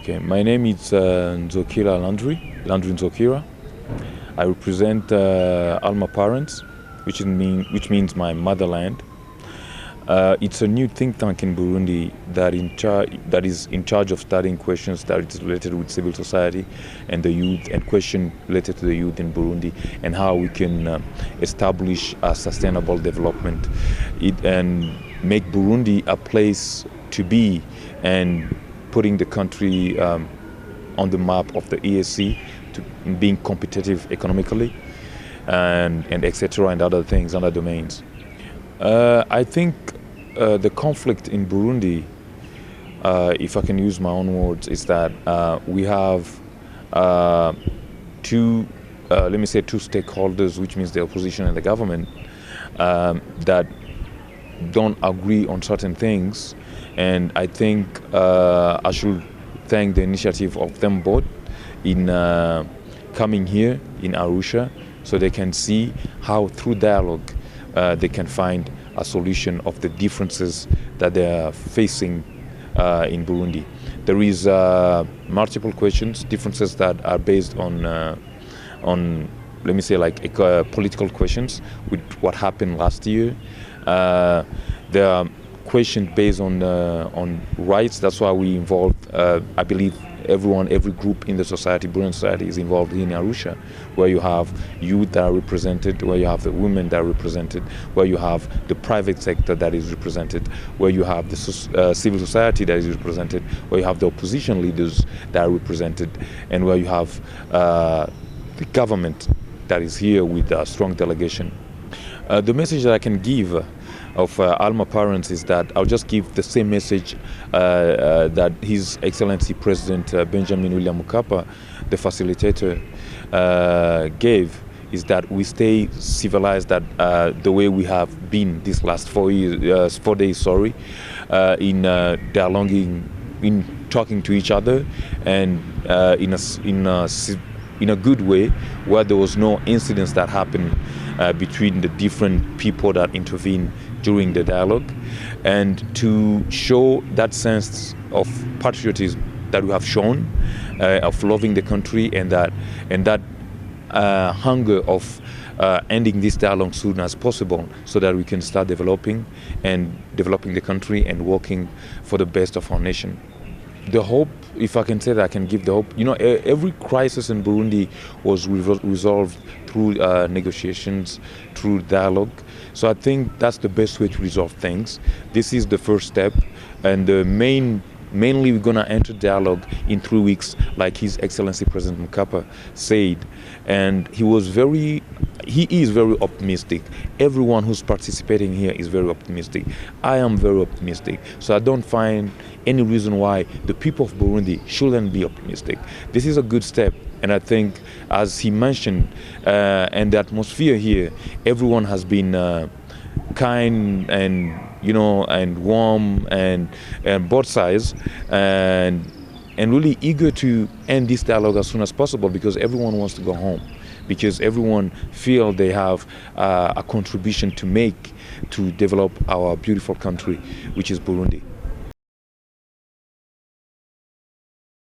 Okay, my name is Nzokira Landry Nzokira. I represent Alma Parens, which means my motherland. It's a new think tank in Burundi that is in charge of studying questions that is related with civil society and the youth, and questions related to the youth in Burundi and how we can establish a sustainable development and make Burundi a place to be, and putting the country on the map of the EAC to being competitive economically and etc. and other things, other domains. I think the conflict in Burundi, if I can use my own words, is that we have two stakeholders, which means the opposition and the government, that don't agree on certain things. And I think I should thank the initiative of them both in coming here in Arusha, so they can see how through dialogue they can find a solution of the differences that they are facing in Burundi. There is multiple questions, differences that are based on let me say, like political questions with what happened last year. There are questions based on rights. That's why we involve, I believe, every group in the society, Burundian society, is involved in Arusha, where you have youth that are represented, where you have the women that are represented, where you have the private sector that is represented, where you have the civil society that is represented, where you have the opposition leaders that are represented, and where you have the government that is here with a strong delegation. The message that I can give of Alma Parens is that I'll just give the same message that His Excellency President Benjamin William Mkapa, the facilitator, gave, is that we stay civilized, that the way we have been these last 4 days, in dialoguing, in talking to each other, and in a good way, where there was no incidents that happened between the different people that intervened during the dialogue, and to show that sense of patriotism that we have shown, of loving the country, and that hunger of ending this dialogue soon as possible, so that we can start developing the country and working for the best of our nation. The hope, if I can say that I can give the hope, every crisis in Burundi was resolved through negotiations, through dialogue. So I think that's the best way to resolve things. This is the first step, and mainly we're going to enter dialogue in 3 weeks, like His Excellency President Mkapa said. And he is very optimistic. Everyone who's participating here is very optimistic. I am very optimistic. So I don't find any reason why the people of Burundi shouldn't be optimistic. This is a good step. And I think, as he mentioned, and the atmosphere here, everyone has been kind and warm and both sides, and really eager to end this dialogue as soon as possible, because everyone wants to go home, because everyone feel they have a contribution to make to develop our beautiful country, which is Burundi.